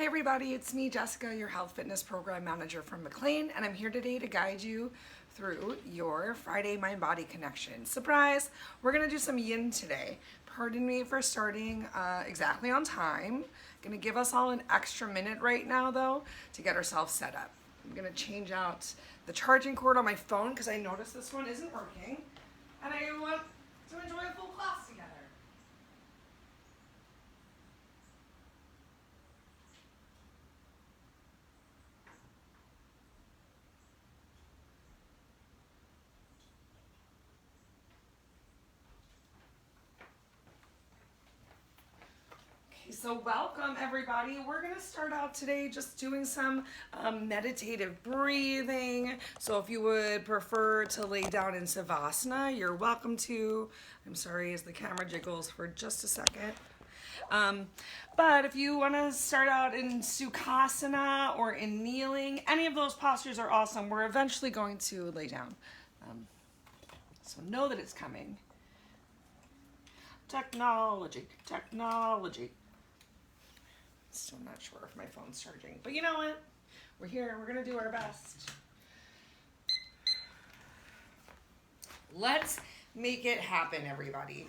everybody, it's me, Jessica, your health fitness program manager from McLean, and I'm here today to guide you through your Friday mind-body connection. Surprise! We're gonna do some yin today. Pardon me for starting exactly on time. Gonna give us all an extra minute right now though to get ourselves set up. I'm gonna change out the charging cord on my phone because I noticed this one isn't working, and I want to enjoy a full class together. So welcome everybody. We're gonna start out today just doing some meditative breathing. So if you would prefer to lay down in Savasana, you're welcome to. I'm sorry as the camera jiggles for just a second. But if you wanna start out in Sukhasana or in kneeling, any of those postures are awesome. We're eventually going to lay down. So know that it's coming. Technology. Still not sure if my phone's charging, but you know what? We're here, we're gonna do our best. Let's make it happen, everybody.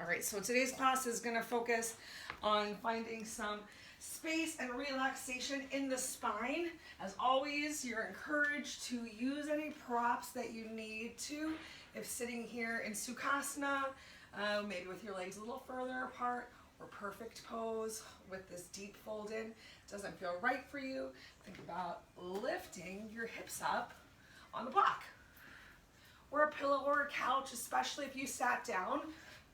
All right, so today's class is gonna focus on finding some space and relaxation in the spine. As always, you're encouraged to use any props that you need to. If sitting here in Sukhasana, maybe with your legs a little further apart, or perfect pose with this deep fold in doesn't feel right for you, think about lifting your hips up on the block or a pillow or a couch, especially if you sat down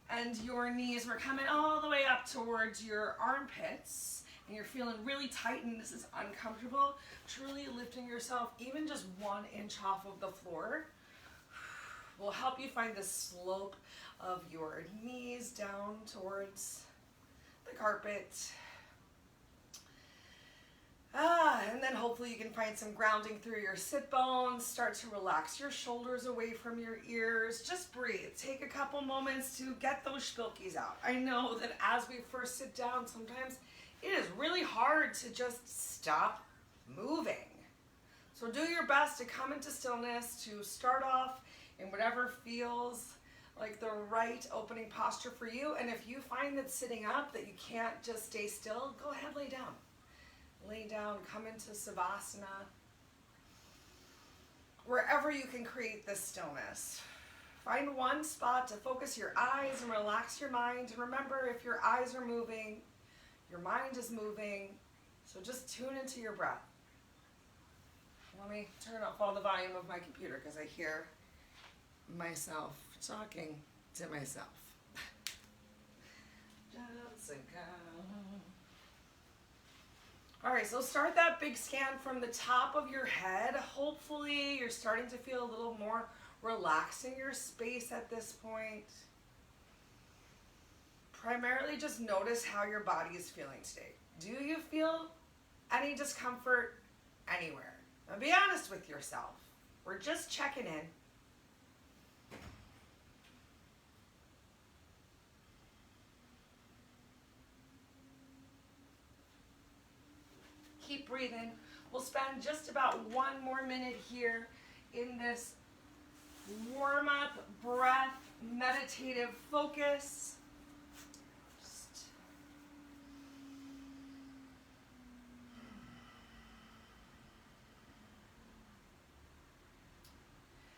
and your knees were coming all the way up towards your armpits and you're feeling really tight and this is uncomfortable. Truly lifting yourself even just 1 inch off of the floor will help you find the slope of your knees down towards the carpet. And then hopefully you can find some grounding through your sit bones. Start to relax your shoulders away from your ears. Just breathe. Take a couple moments to get those spilkies out. I know that as we first sit down, sometimes it is really hard to just stop moving. So do your best to come into stillness, to start off in whatever feels like the right opening posture for you. And if you find that sitting up that you can't just stay still, go ahead, lay down. Lay down, come into Savasana. Wherever you can create this stillness. Find one spot to focus your eyes and relax your mind. And remember, if your eyes are moving, your mind is moving. So just tune into your breath. Let me turn off all the volume of my computer because I hear myself talking to myself. All right, so start that big scan from the top of your head. Hopefully you're starting to feel a little more relaxed in your space at this point. Primarily just notice how your body is feeling today. Do you feel any discomfort anywhere? Now be honest with yourself. We're just checking in. Keep breathing. We'll spend just about 1 more minute here in this warm-up breath, meditative focus.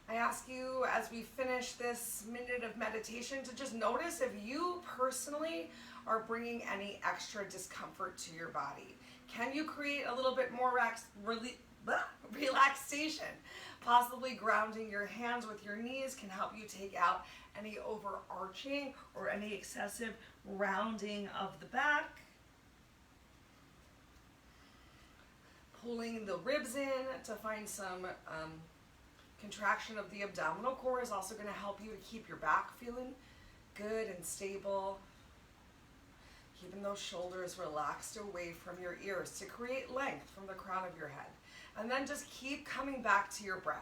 I ask you as we finish this minute of meditation to just notice if you personally are bringing any extra discomfort to your body. Can you create a little bit more relaxation? Possibly grounding your hands with your knees can help you take out any overarching or any excessive rounding of the back. Pulling the ribs in to find some contraction of the abdominal core is also going to help you to keep your back feeling good and stable. Keeping those shoulders relaxed away from your ears to create length from the crown of your head. And then just keep coming back to your breath.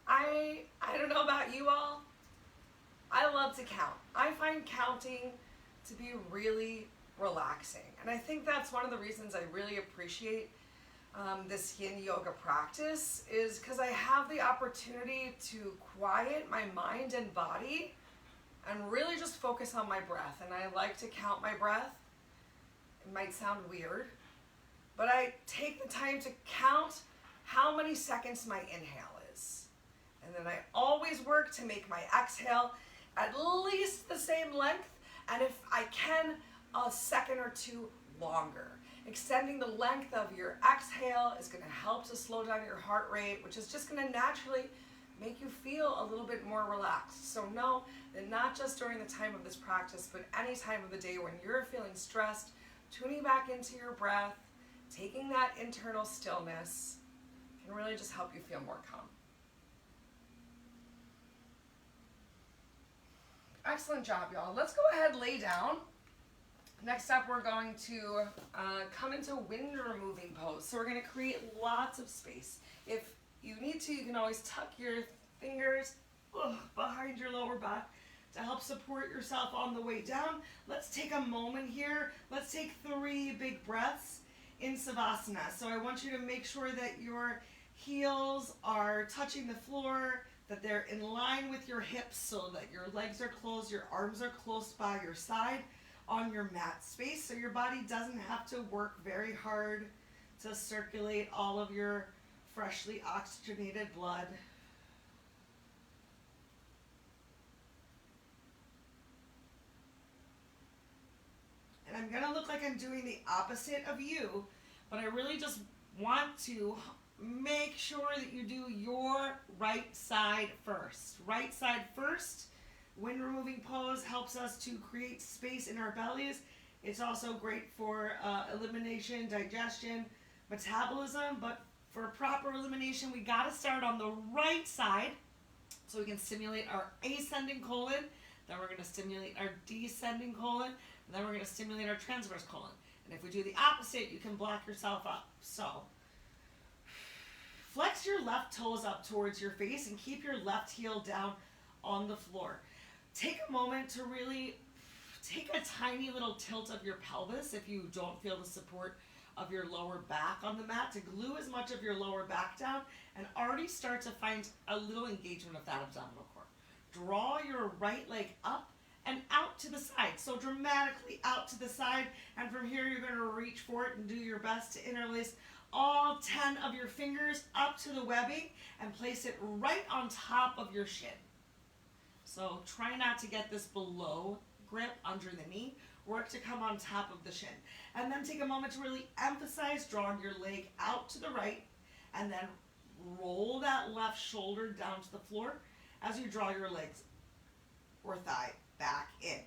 I don't know about you all. I love to count. I find counting to be really relaxing. And I think that's one of the reasons I really appreciate this yin yoga practice, is because I have the opportunity to quiet my mind and body and really just focus on my breath. And I like to count my breath. It might sound weird, but I take the time to count how many seconds my inhale is. And then I always work to make my exhale at least the same length, and if I can, a second or two longer. Extending the length of your exhale is going to help to slow down your heart rate, which is just going to naturally make you feel a little bit more relaxed. So know that not just during the time of this practice, but any time of the day when you're feeling stressed, tuning back into your breath, taking that internal stillness can really just help you feel more calm. Excellent job, y'all. Let's go ahead, lay down. Next up, we're going to come into wind removing pose. So we're going to create lots of space. If you need to, you can always tuck your fingers behind your lower back to help support yourself on the way down. Let's take a moment here. Let's take 3 big breaths in Savasana. So I want you to make sure that your heels are touching the floor, that they're in line with your hips so that your legs are closed, your arms are close by your side on your mat space, so your body doesn't have to work very hard to circulate all of your freshly oxygenated blood. And I'm gonna look like I'm doing the opposite of you, but I really just want to make sure that you do your right side first. Right side first. Wind removing pose helps us to create space in our bellies. It's also great for elimination, digestion, metabolism, but for proper elimination, we gotta start on the right side so we can stimulate our ascending colon, then we're gonna stimulate our descending colon, and then we're gonna stimulate our transverse colon. And if we do the opposite, you can block yourself up. So, flex your left toes up towards your face and keep your left heel down on the floor. Take a moment to really take a tiny little tilt of your pelvis if you don't feel the support of your lower back on the mat, to glue as much of your lower back down and already start to find a little engagement of that abdominal core. Draw your right leg up and out to the side. So dramatically out to the side, and from here you're going to reach for it and do your best to interlace all 10 of your fingers up to the webbing and place it right on top of your shin. So try not to get this below grip under the knee. Work to come on top of the shin. And then take a moment to really emphasize drawing your leg out to the right, and then roll that left shoulder down to the floor as you draw your legs or thigh back in.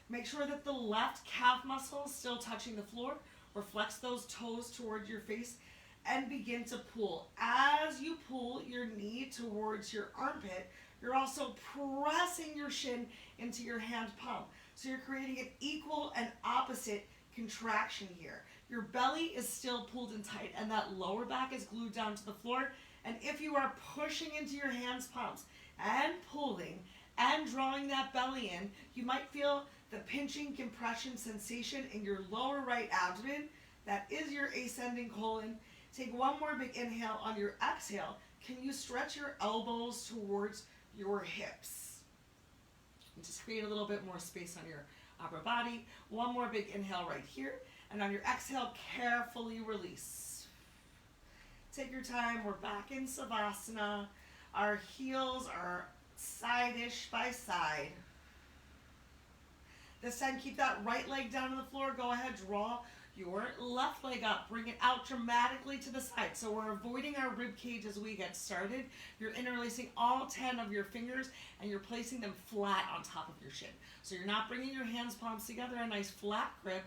Make sure that the left calf muscle is still touching the floor, or flex those toes towards your face and begin to pull. As you pull your knee towards your armpit, you're also pressing your shin into your hand palm. So you're creating an equal and opposite contraction here. Your belly is still pulled in tight and that lower back is glued down to the floor. And if you are pushing into your hands palms and pulling and drawing that belly in, you might feel the pinching compression sensation in your lower right abdomen. That is your ascending colon. Take one more big inhale. On your exhale, can you stretch your elbows towards your hips? And just create a little bit more space on your upper body. One more big inhale right here. And on your exhale, carefully release. Take your time. We're back in Savasana. Our heels are side-ish by side. This time, keep that right leg down on the floor. Go ahead, draw your left leg up. Bring it out dramatically to the side. So we're avoiding our rib cage as we get started. You're interlacing all 10 of your fingers and you're placing them flat on top of your shin. So you're not bringing your hands palms together, a nice flat grip.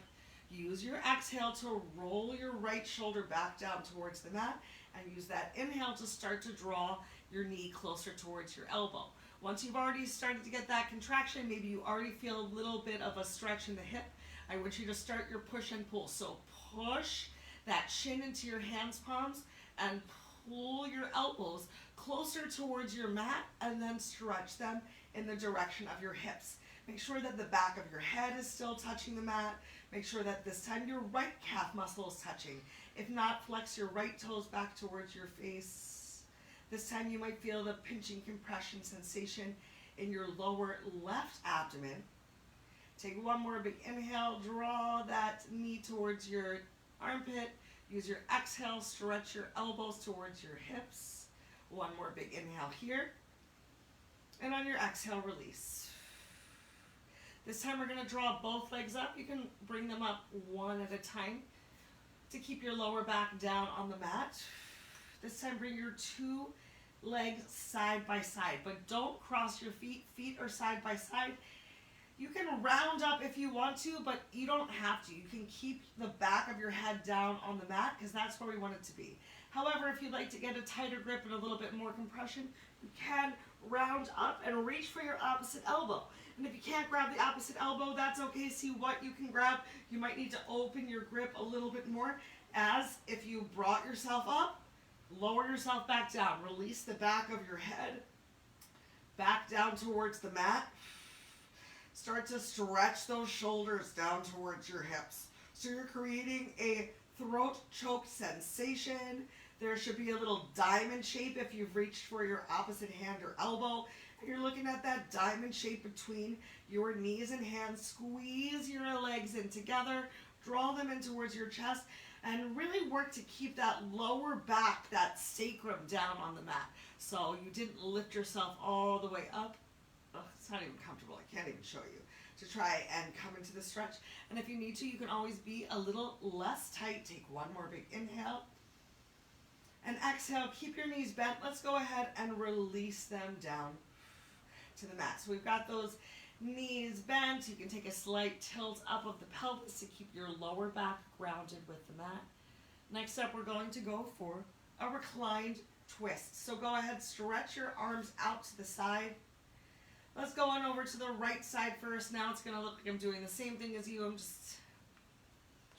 Use your exhale to roll your right shoulder back down towards the mat, and use that inhale to start to draw your knee closer towards your elbow. Once you've already started to get that contraction, maybe you already feel a little bit of a stretch in the hip, I want you to start your push and pull. So push that shin into your hands palms and pull your elbows closer towards your mat, and then stretch them in the direction of your hips. Make sure that the back of your head is still touching the mat. Make sure that this time your right calf muscle is touching. If not, flex your right toes back towards your face. This time you might feel the pinching compression sensation in your lower left abdomen. Take one more big inhale, draw that knee towards your armpit. Use your exhale, stretch your elbows towards your hips. One more big inhale here. And on your exhale, release. This time we're going to draw both legs up. You can bring them up one at a time to keep your lower back down on the mat. This time bring your two legs side by side, but don't cross your feet. Feet are side by side. You can round up if you want to, but you don't have to. You can keep the back of your head down on the mat because that's where we want it to be. However, if you'd like to get a tighter grip and a little bit more compression, you can round up and reach for your opposite elbow. And if you can't grab the opposite elbow, that's okay. See what you can grab. You might need to open your grip a little bit more, as if you brought yourself up, lower yourself back down. Release the back of your head back down towards the mat. Start to stretch those shoulders down towards your hips. So you're creating a throat choke sensation. There should be a little diamond shape if you've reached for your opposite hand or elbow. And you're looking at that diamond shape between your knees and hands. Squeeze your legs in together. Draw them in towards your chest. And really work to keep that lower back, that sacrum down on the mat. So you didn't lift yourself all the way up. Oh, it's not even comfortable. I can't even show you. To try and come into the stretch. And if you need to, you can always be a little less tight. Take one more big inhale. And exhale. Keep your knees bent. Let's go ahead and release them down to the mat. So we've got those knees bent. You can take a slight tilt up of the pelvis to keep your lower back grounded with the mat. Next up, we're going to go for a reclined twist. So go ahead, stretch your arms out to the side. Let's go on over to the right side first. Now it's going to look like I'm doing the same thing as you. I'm just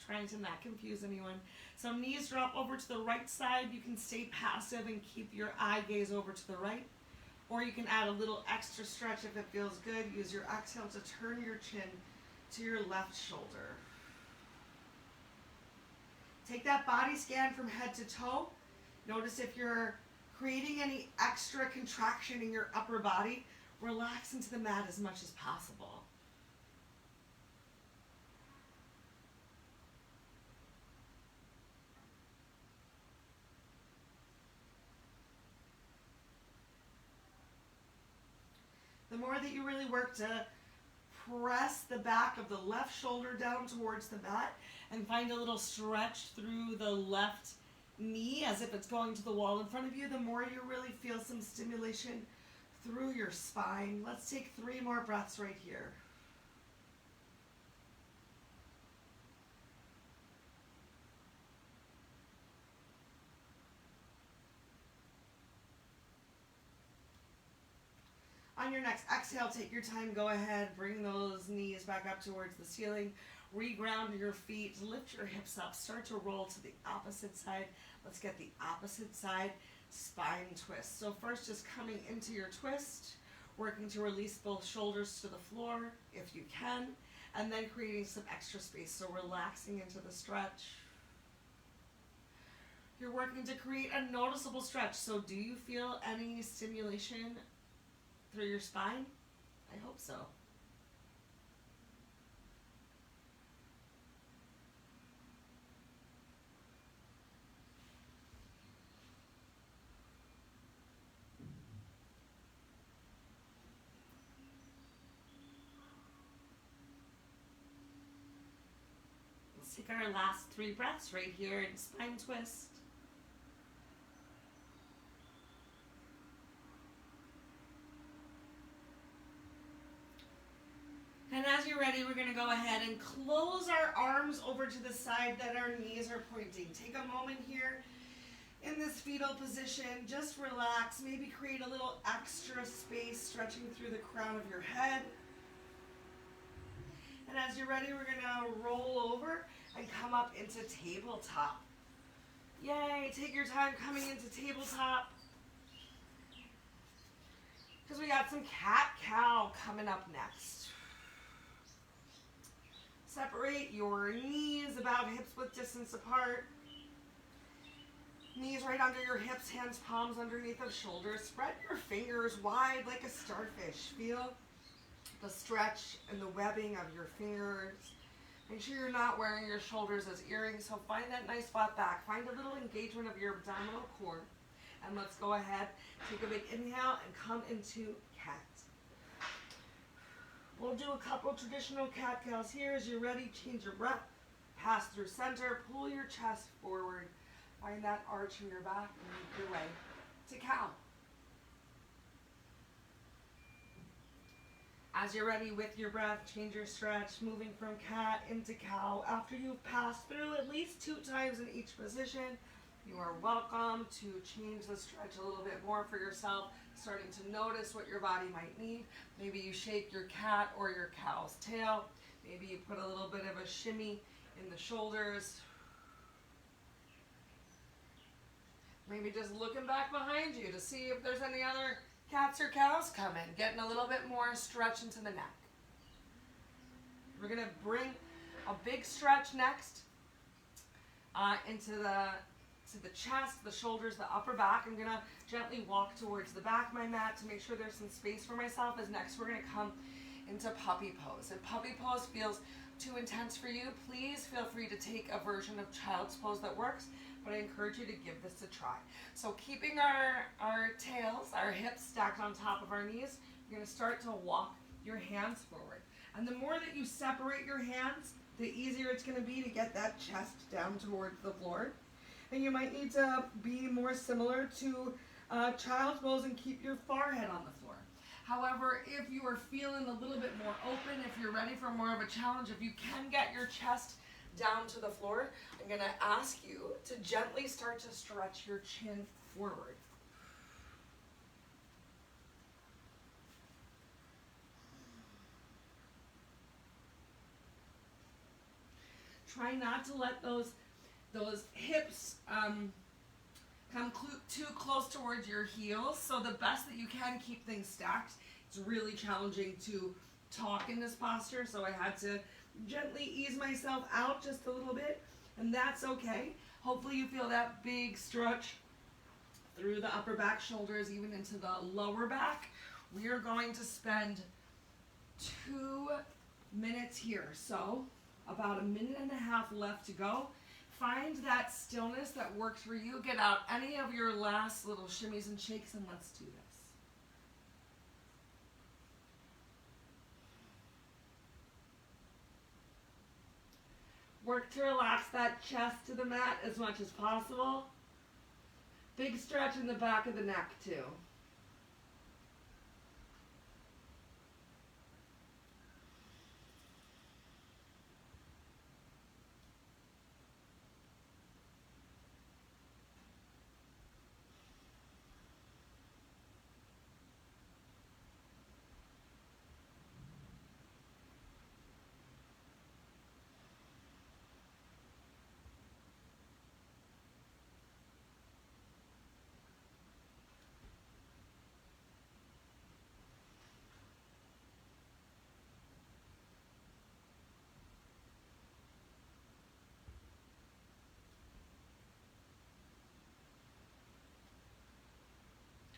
trying to not confuse anyone. So knees drop over to the right side. You can stay passive and keep your eye gaze over to the right. Or you can add a little extra stretch if it feels good. Use your exhale to turn your chin to your left shoulder. Take that body scan from head to toe. Notice if you're creating any extra contraction in your upper body. Relax into the mat as much as possible. The more that you really work to press the back of the left shoulder down towards the mat and find a little stretch through the left knee as if it's going to the wall in front of you, the more you really feel some stimulation through your spine. Let's take 3 more breaths right here. On your next exhale, take your time, go ahead, bring those knees back up towards the ceiling, reground your feet, lift your hips up, start to roll to the opposite side. Let's get the opposite side spine twist. So first, just coming into your twist, working to release both shoulders to the floor if you can, and then creating some extra space. So relaxing into the stretch. You're working to create a noticeable stretch. So do you feel any stimulation through your spine? I hope so. Let's take our last 3 breaths right here in spine twist. And as you're ready, we're going to go ahead and close our arms over to the side that our knees are pointing. Take a moment here in this fetal position. Just relax. Maybe create a little extra space stretching through the crown of your head. And as you're ready, we're going to roll over and come up into tabletop. Yay! Take your time coming into tabletop, because we got some cat-cow coming up next. separate your knees about hips width distance apart. Knees right under your hips, hands, palms underneath the shoulders. Spread your fingers wide like a starfish. Feel the stretch and the webbing of your fingers. Make sure you're not wearing your shoulders as earrings, so find that nice flat back. Find a little engagement of your abdominal core. And let's go ahead, take a big inhale and come into cat. We'll do a couple traditional cat-cows here. As you're ready, change your breath. Pass through center, pull your chest forward. Find that arch in your back and make your way to cow. As you're ready with your breath, change your stretch, moving from cat into cow. After you've passed through at least 2 times in each position, you are welcome to change the stretch a little bit more for yourself, starting to notice what your body might need. Maybe you shake your cat or your cow's tail. Maybe you put a little bit of a shimmy in the shoulders. Maybe just looking back behind you to see if there's any other cats or cows coming. Getting a little bit more stretch into the neck. We're going to bring a big stretch next into the chest, the shoulders, the upper back. I'm going to gently walk towards the back of my mat to make sure there's some space for myself. As next we're going to come into puppy pose. If puppy pose feels too intense for you, please feel free to take a version of child's pose that works, but I encourage you to give this a try. So keeping our tails, our hips stacked on top of our knees, you're going to start to walk your hands forward. And the more that you separate your hands, the easier it's going to be to get that chest down towards the floor. And you might need to be more similar to child's pose and keep your forehead on the floor. However, if you are feeling a little bit more open, if you're ready for more of a challenge, if you can get your chest down to the floor, I'm going to ask you to gently start to stretch your chin forward. Try not to let those hips come too close towards your heels. So the best that you can, keep things stacked. It's really challenging to talk in this posture, so I had to gently ease myself out just a little bit, and that's okay. Hopefully you feel that big stretch through the upper back, shoulders, even into the lower back. We are going to spend 2 minutes here, so about 1.5 minutes left to go. Find that stillness that works for you. Get out any of your last little shimmies and shakes, and let's do this. Work to relax that chest to the mat as much as possible. Big stretch in the back of the neck too.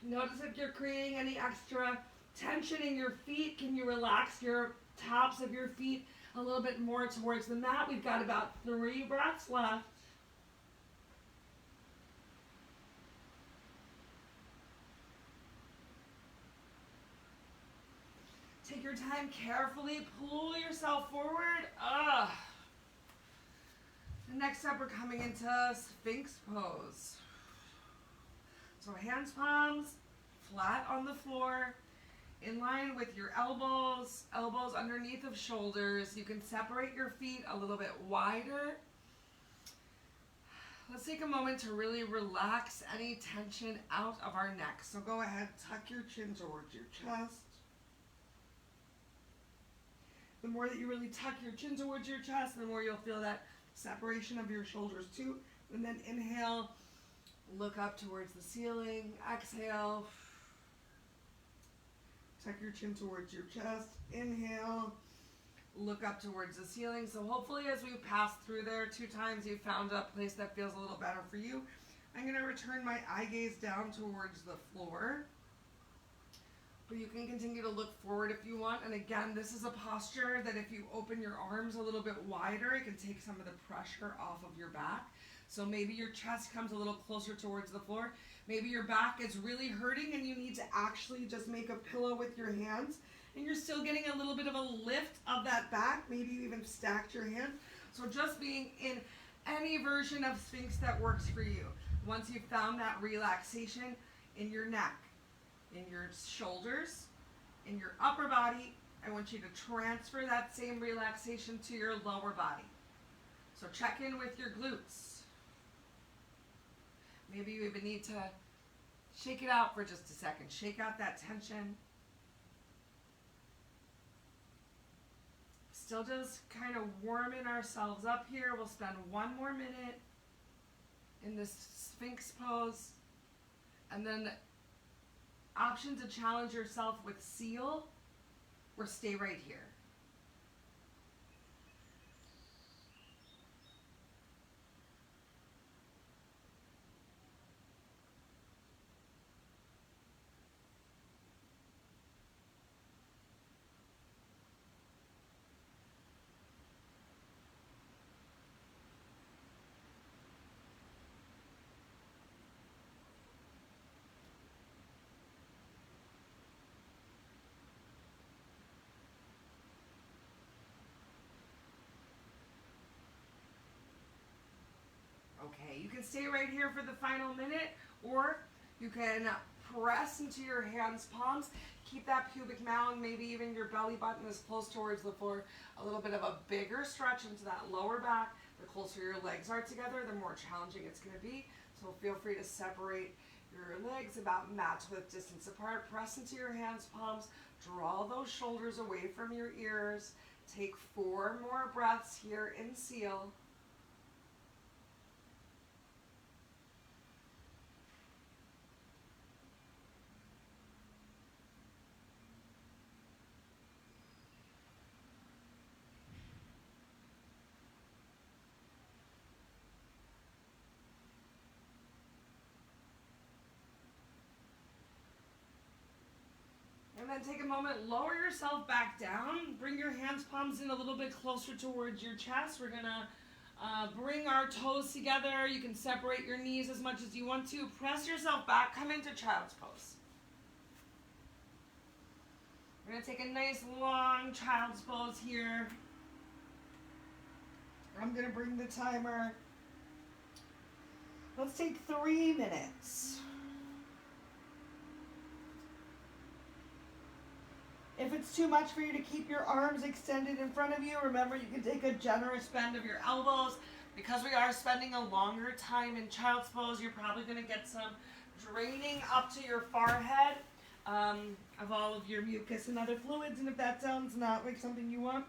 Notice if you're creating any extra tension in your feet. Can you relax your tops of your feet a little bit more towards the mat? We've got about 3 breaths left. Take your time carefully. Pull yourself forward. The next step, we're coming into Sphinx pose. So hands, palms, flat on the floor, in line with your elbows underneath of shoulders. You can separate your feet a little bit wider. Let's take a moment to really relax any tension out of our neck. So go ahead, tuck your chin towards your chest. The more that you really tuck your chin towards your chest, the more you'll feel that separation of your shoulders too. And then inhale. Look up towards the ceiling. Exhale. Tuck your chin towards your chest. Inhale. look up towards the ceiling. So hopefully as we pass through there 2 times, you found a place that feels a little better for you. I'm going to return my eye gaze down towards the floor. But you can continue to look forward if you want. And again, this is a posture that if you open your arms a little bit wider, it can take some of the pressure off of your back. So maybe your chest comes a little closer towards the floor. Maybe your back is really hurting and you need to actually just make a pillow with your hands. And you're still getting a little bit of a lift of that back. Maybe you even stacked your hands. So just being in any version of Sphinx that works for you. Once you've found that relaxation in your neck, in your shoulders, in your upper body, I want you to transfer that same relaxation to your lower body. So check in with your glutes. Maybe you even need to shake it out for just a second. Shake out that tension. Still just kind of warming ourselves up here. We'll spend 1 more minute in this Sphinx pose. And then option to challenge yourself with seal or stay right here. Okay, you can stay right here for the final minute, or you can press into your hands' palms. Keep that pubic mound, maybe even your belly button is close towards the floor. A little bit of a bigger stretch into that lower back. The closer your legs are together, the more challenging it's going to be. So feel free to separate your legs about match width distance apart. Press into your hands' palms. Draw those shoulders away from your ears. Take 4 more breaths here in seal. And then take a moment, lower yourself back down. Bring your hands, palms in a little bit closer towards your chest. We're going to bring our toes together. You can separate your knees as much as you want to. Press yourself back. Come into child's pose. We're going to take a nice long child's pose here. I'm going to bring the timer. Let's take 3 minutes. If it's too much for you to keep your arms extended in front of you, remember you can take a generous bend of your elbows. Because we are spending a longer time in child's pose, you're probably going to get some draining up to your forehead of all of your mucus and other fluids. And if that sounds not like something you want,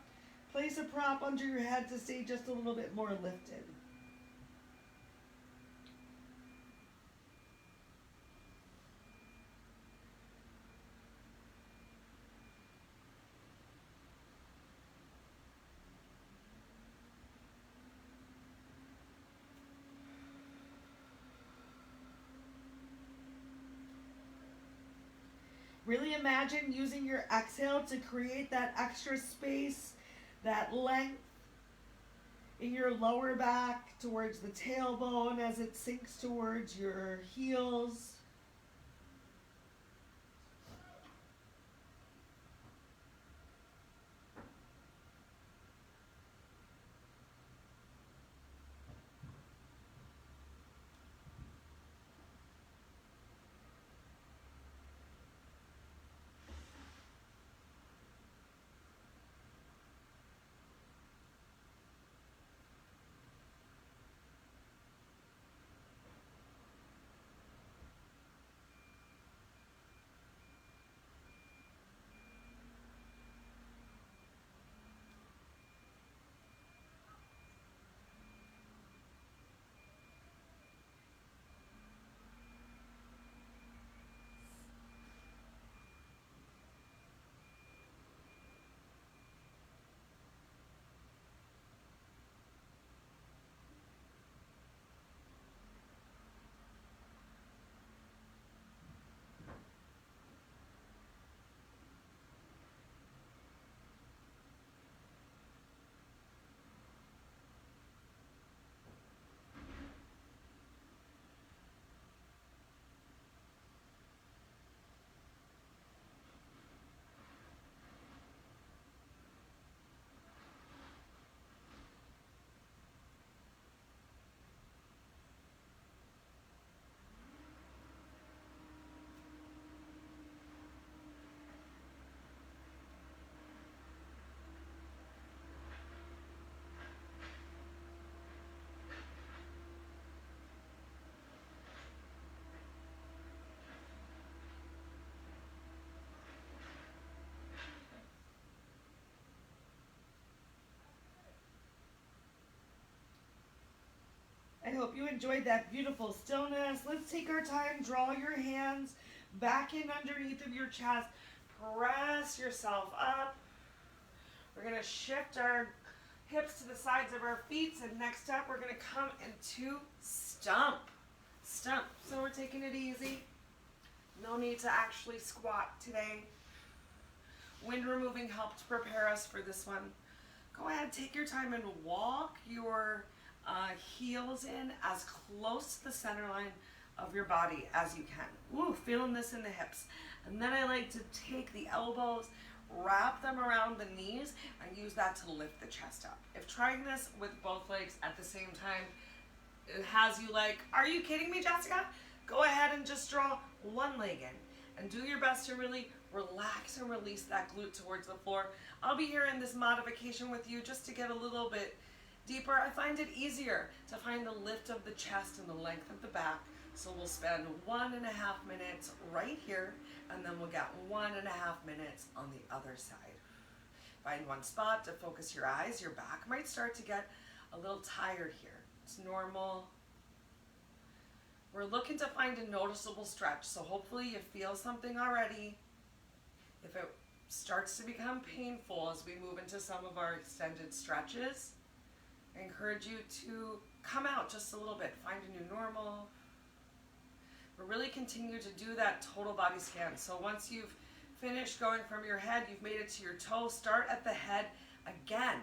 place a prop under your head to stay just a little bit more lifted. Really imagine using your exhale to create that extra space, that length in your lower back towards the tailbone as it sinks towards your heels. hope you enjoyed that beautiful stillness. Let's take our time. Draw your hands back in underneath of your chest. Press yourself up. We're going to shift our hips to the sides of our feet. And next up, we're going to come into stump. Stump. So we're taking it easy. No need to actually squat today. Wind removing helped prepare us for this one. Go ahead, take your time and walk your heels in as close to the center line of your body as you can. Ooh, feeling this in the hips. And then I like to take the elbows, wrap them around the knees, and use that to lift the chest up. If trying this with both legs at the same time, it has you like, are you kidding me, Jessica? Go ahead and just draw one leg in and do your best to really relax and release that glute towards the floor. I'll be here in this modification with you just to get a little bit deeper. I find it easier to find the lift of the chest and the length of the back. So we'll spend 1.5 minutes right here, and then we'll get 1.5 minutes on the other side. Find one spot to focus your eyes. Your back might start to get a little tired here. It's normal. We're looking to find a noticeable stretch, so hopefully you feel something already. If it starts to become painful as we move into some of our extended stretches, I encourage you to come out just a little bit, find a new normal. But really continue to do that total body scan. So once you've finished going from your head, you've made it to your toe, start at the head again.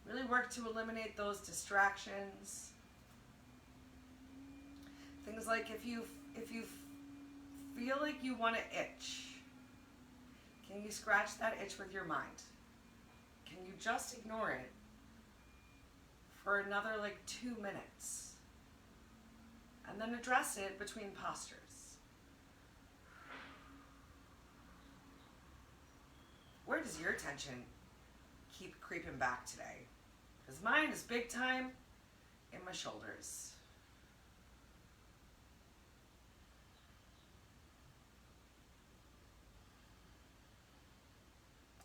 Really work to eliminate those distractions. Things like if you feel like you want to itch, can you scratch that itch with your mind? Can you just ignore it for another like 2 minutes? And then address it between postures. Where does your attention keep creeping back today? Because mine is big time in my shoulders.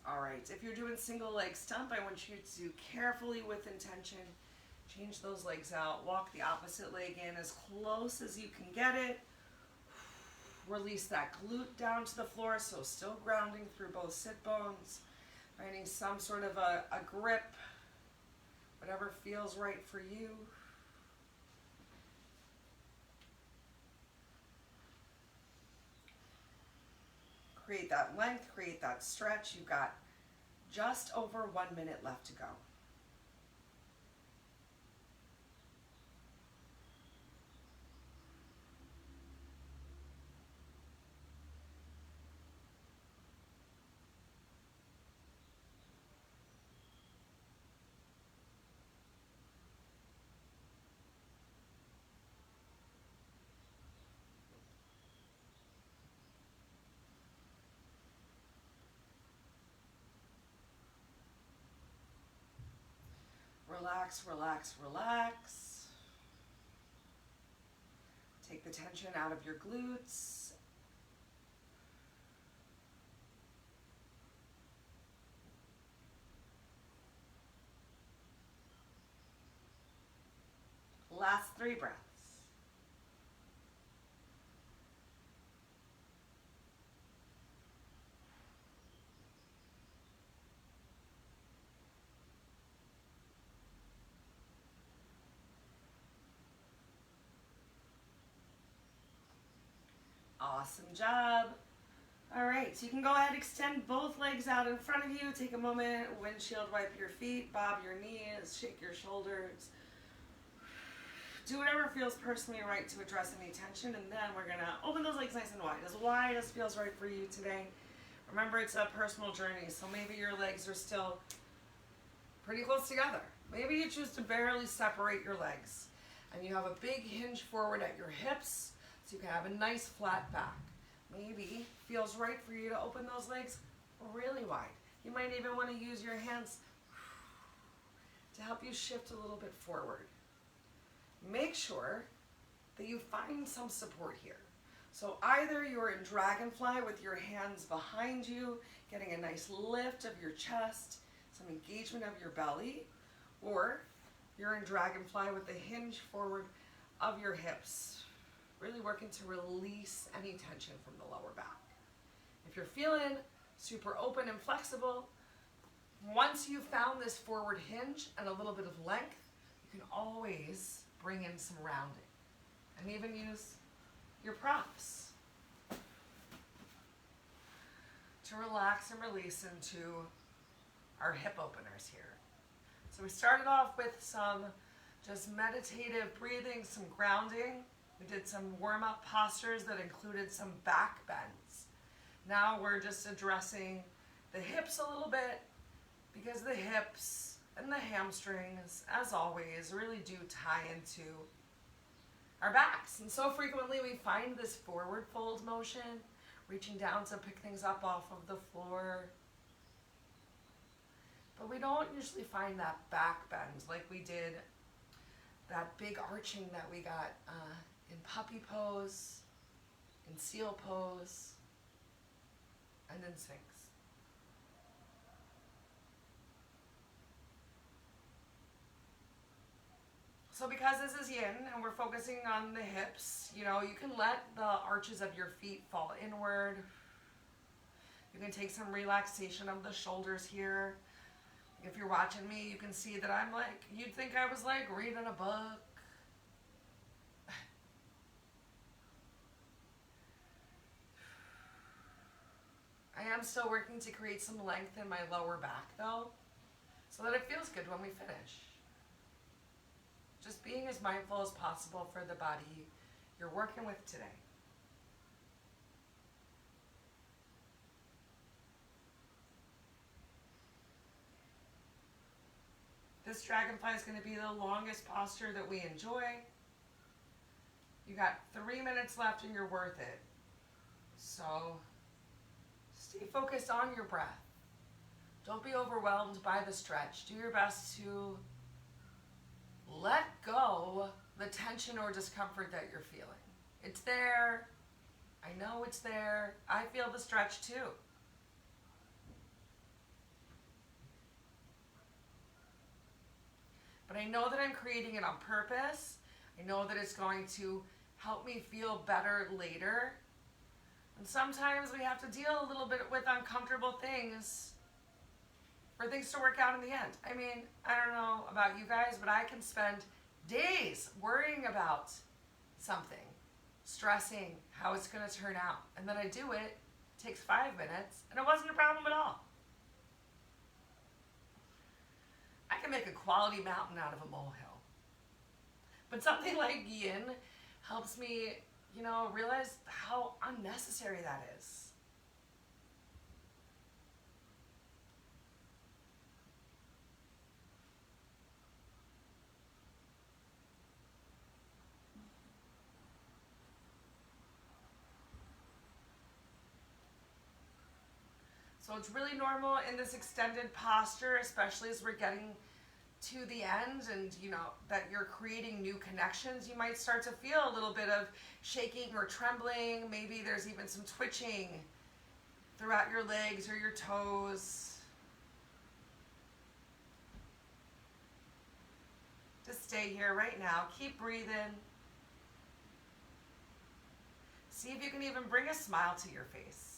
All right, if you're doing single leg stump, I want you to carefully, with intention, change those legs out. Walk the opposite leg in as close as you can get it. Release that glute down to the floor, so still grounding through both sit bones. Finding some sort of a grip, whatever feels right for you. Create that length, create that stretch. You've got just over 1 minute left to go. Relax, relax, relax. Take the tension out of your glutes. Last 3 breaths. Awesome job. All right, so you can go ahead and extend both legs out in front of you. Take a moment, windshield wipe your feet, bob your knees, shake your shoulders. Do whatever feels personally right to address any tension, and then we're gonna open those legs nice and wide as feels right for you today. Remember, it's a personal journey, so maybe your legs are still pretty close together. Maybe you choose to barely separate your legs, and you have a big hinge forward at your hips, so you can have a nice flat back. Maybe feels right for you to open those legs really wide. You might even want to use your hands to help you shift a little bit forward. Make sure that you find some support here. So either you're in dragonfly with your hands behind you, getting a nice lift of your chest, some engagement of your belly, or You're in dragonfly with the hinge forward of your hips. Really working to release any tension from the lower back. If you're feeling super open and flexible, once you've found this forward hinge and a little bit of length, you can always bring in some rounding and even use your props to relax and release into our hip openers here. So we started off with some just meditative breathing, some grounding. We did some warm-up postures that included some back bends. Now we're just addressing the hips a little bit, because the hips and the hamstrings, as always, really do tie into our backs. And so frequently we find this forward fold motion, reaching down to pick things up off of the floor. But we don't usually find that back bend like we did, that big arching that we got in puppy pose, in seal pose, and in Sphinx. So because this is yin and we're focusing on the hips, you can let the arches of your feet fall inward. You can take some relaxation of the shoulders here. If you're watching me, you can see that I'm like, you'd think I was like reading a book. I am still working to create some length in my lower back though, so that it feels good when we finish. Just being as mindful as possible for the body you're working with today. This dragonfly is going to be the longest posture that we enjoy. You got 3 minutes left and you're worth it. So stay focused on your breath. Don't be overwhelmed by the stretch. Do your best to let go the tension or discomfort that you're feeling. It's there. I know it's there. I feel the stretch too. But I know that I'm creating it on purpose. I know that it's going to help me feel better later. And sometimes we have to deal a little bit with uncomfortable things for things to work out in the end. I mean, I don't know about you guys, but I can spend days worrying about something, stressing how it's going to turn out. And then I do it, takes 5 minutes, and it wasn't a problem at all. I can make a quality mountain out of a molehill. But something like yin helps me, realize how unnecessary that is. So it's really normal in this extended posture, especially as we're getting to the end and that you're creating new connections. You might start to feel a little bit of shaking or trembling. Maybe there's even some twitching throughout your legs or your toes. Just stay here right now. Keep breathing. See if you can even bring a smile to your face.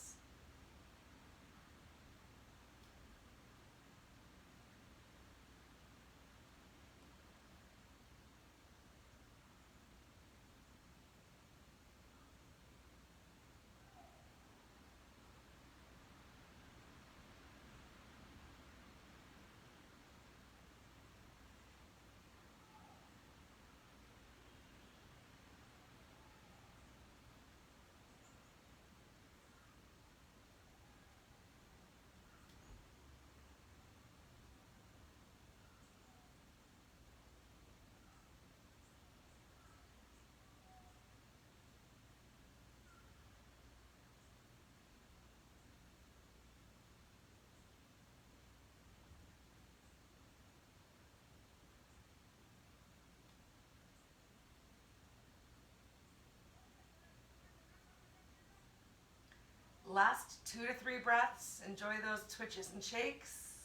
Last 2 to 3 breaths. Enjoy those twitches and shakes.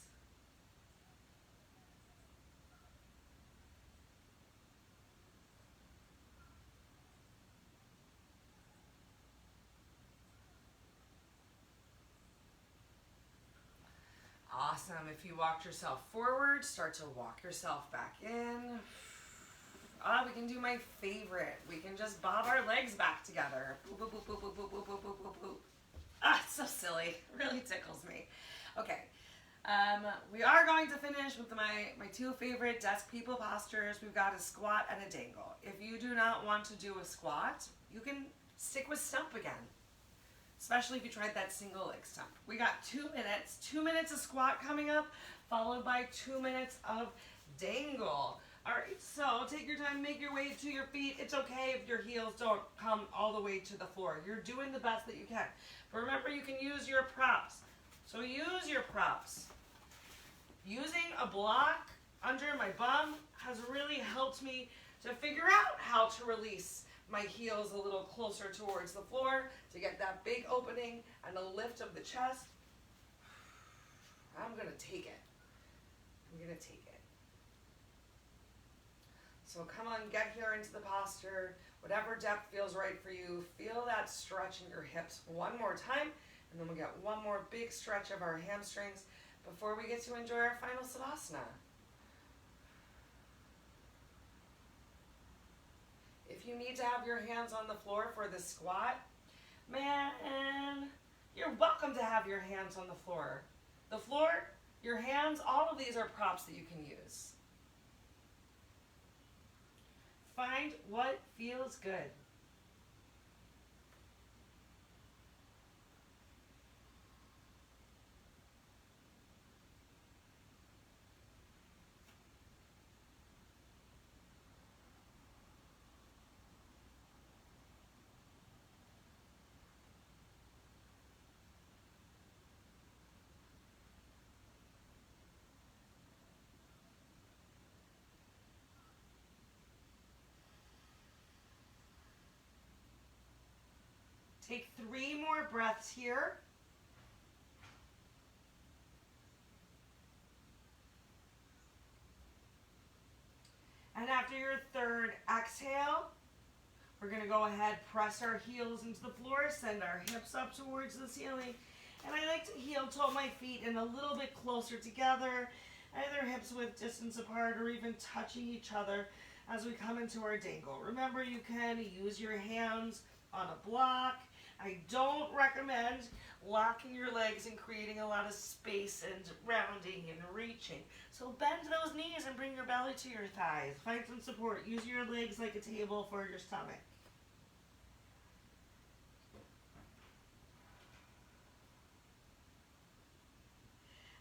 Awesome. If you walked yourself forward, start to walk yourself back in. We can do my favorite. We can just bob our legs back together. Boop, boop, boop, boop, boop, boop, boop, boop, boop, boop. It's so silly. It really tickles me. Okay. We are going to finish with my two favorite desk people postures. We've got a squat and a dangle. If you do not want to do a squat, you can stick with stump again. Especially if you tried that single leg stump. We got 2 minutes. 2 minutes of squat coming up, followed by 2 minutes of dangle. All right, so take your time, make your way to your feet. It's okay if your heels don't come all the way to the floor. You're doing the best that you can. But remember, you can use your props. So use your props. Using a block under my bum has really helped me to figure out how to release my heels a little closer towards the floor to get that big opening and a lift of the chest. I'm going to take it. I'm going to take it. So come on, get here into the posture. Whatever depth feels right for you. Feel that stretch in your hips one more time. And then we'll get one more big stretch of our hamstrings before we get to enjoy our final Savasana. If you need to have your hands on the floor for the squat, man, you're welcome to have your hands on the floor. The floor, your hands, all of these are props that you can use. Find what feels good. Take 3 more breaths here. And after your third exhale, we're going to go ahead, press our heels into the floor, send our hips up towards the ceiling. And I like to heel toe my feet in a little bit closer together, either hips width distance apart or even touching each other as we come into our dangle. Remember, you can use your hands on a block. I don't recommend locking your legs and creating a lot of space and rounding and reaching. So bend those knees and bring your belly to your thighs. Find some support. Use your legs like a table for your stomach.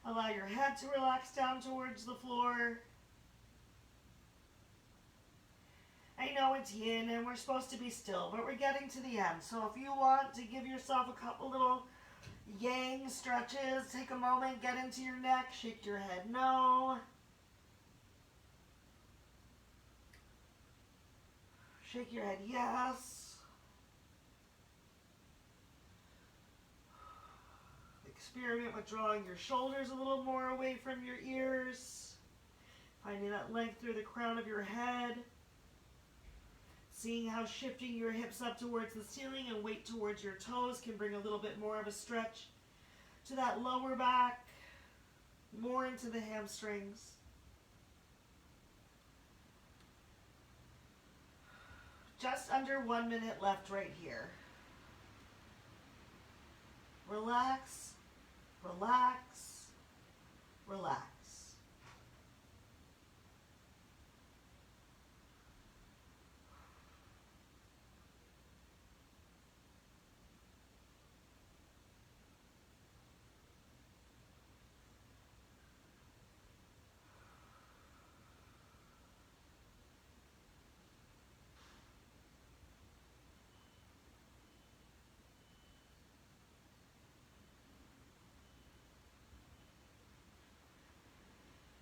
Allow your head to relax down towards the floor. I know it's yin and we're supposed to be still, but we're getting to the end. So if you want to give yourself a couple little yang stretches, take a moment, get into your neck, shake your head no. Shake your head yes. Experiment with drawing your shoulders a little more away from your ears. Finding that length through the crown of your head. Seeing how shifting your hips up towards the ceiling and weight towards your toes can bring a little bit more of a stretch to that lower back, more into the hamstrings. Just under 1 minute left right here. Relax, relax, relax.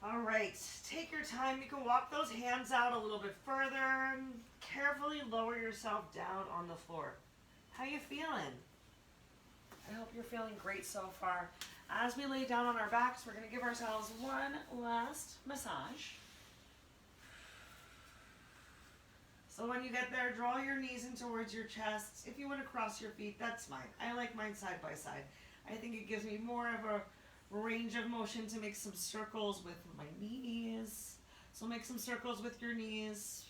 All right, take your time. You can walk those hands out a little bit further and carefully lower yourself down on the floor. How you feeling? I hope you're feeling great so far. As we lay down on our backs, we're going to give ourselves one last massage. So when you get there, draw your knees in towards your chest. If you want to cross your feet, that's fine. I like mine side by side. I think it gives me more of a range of motion to make some circles with my knees. So make some circles with your knees.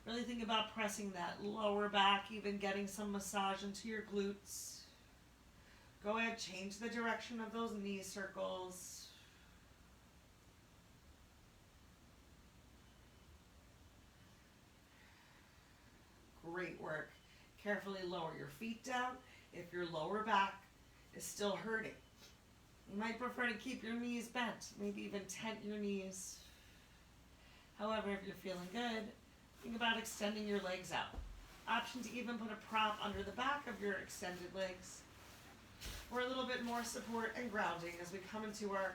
Really think about pressing that lower back, even getting some massage into your glutes. Go ahead, change the direction of those knee circles. Great work. Carefully lower your feet down if your lower back is still hurting. You might prefer to keep your knees bent, maybe even tent your knees. However, if you're feeling good, think about extending your legs out. Option to even put a prop under the back of your extended legs for a little bit more support and grounding as we come into our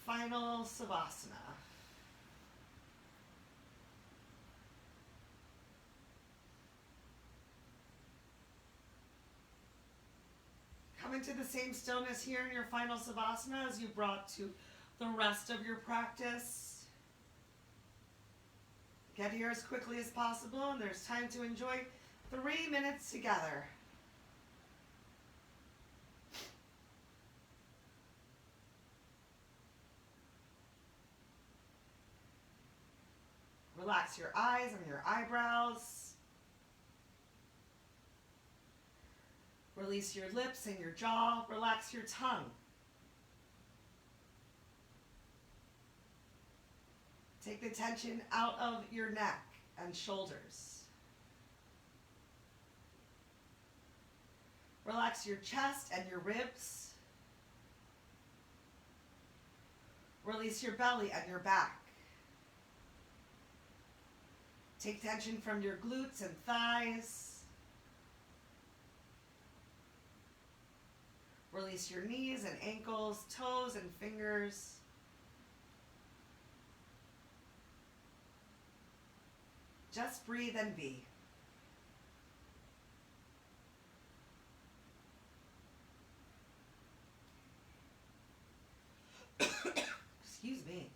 final Savasana. Come into the same stillness here in your final Savasana as you brought to the rest of your practice. Get here as quickly as possible, and there's time to enjoy 3 minutes together. Relax your eyes and your eyebrows. Release your lips and your jaw. Relax your tongue. Take the tension out of your neck and shoulders. Relax your chest and your ribs. Release your belly and your back. Take tension from your glutes and thighs. Release your knees and ankles, toes and fingers. Just breathe and be. Excuse me.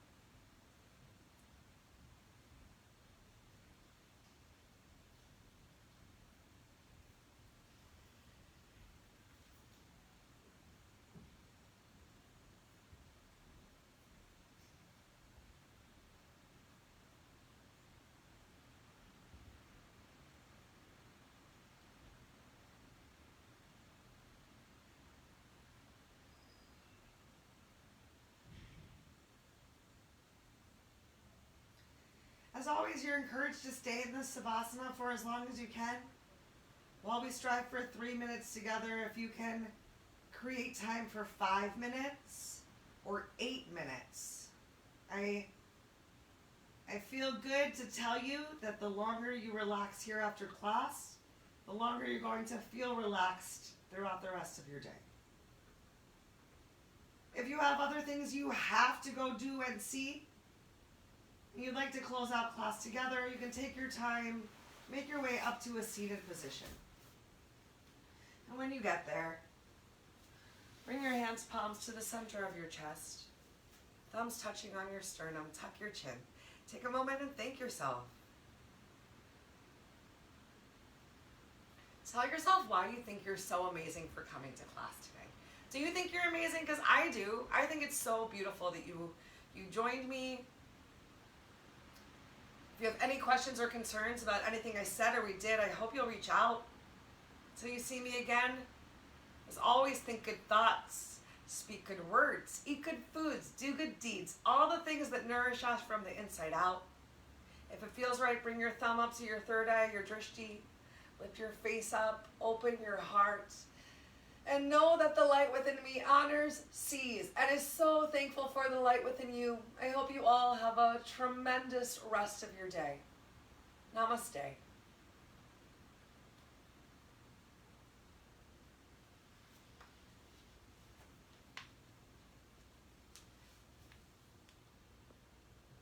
As always, you're encouraged to stay in this Savasana for as long as you can. While we strive for 3 minutes together, if you can create time for 5 minutes or 8 minutes. I feel good to tell you that the longer you relax here after class, the longer you're going to feel relaxed throughout the rest of your day. If you have other things you have to go do and see, and you'd like to close out class together, you can take your time, make your way up to a seated position. And when you get there, bring your hands palms to the center of your chest, thumbs touching on your sternum, tuck your chin. Take a moment and thank yourself. Tell yourself why you think you're so amazing for coming to class today. Do you think you're amazing? Because I do. I think it's so beautiful that you joined me. If you have any questions or concerns about anything I said or we did, I hope you'll reach out until you see me again. As always, think good thoughts, speak good words, eat good foods, do good deeds, all the things that nourish us from the inside out. If it feels right, bring your thumb up to your third eye, your drishti, lift your face up, open your heart, and know that the light within me honors, sees, and is so thankful for the light within you. I hope you all have a tremendous rest of your day. Namaste.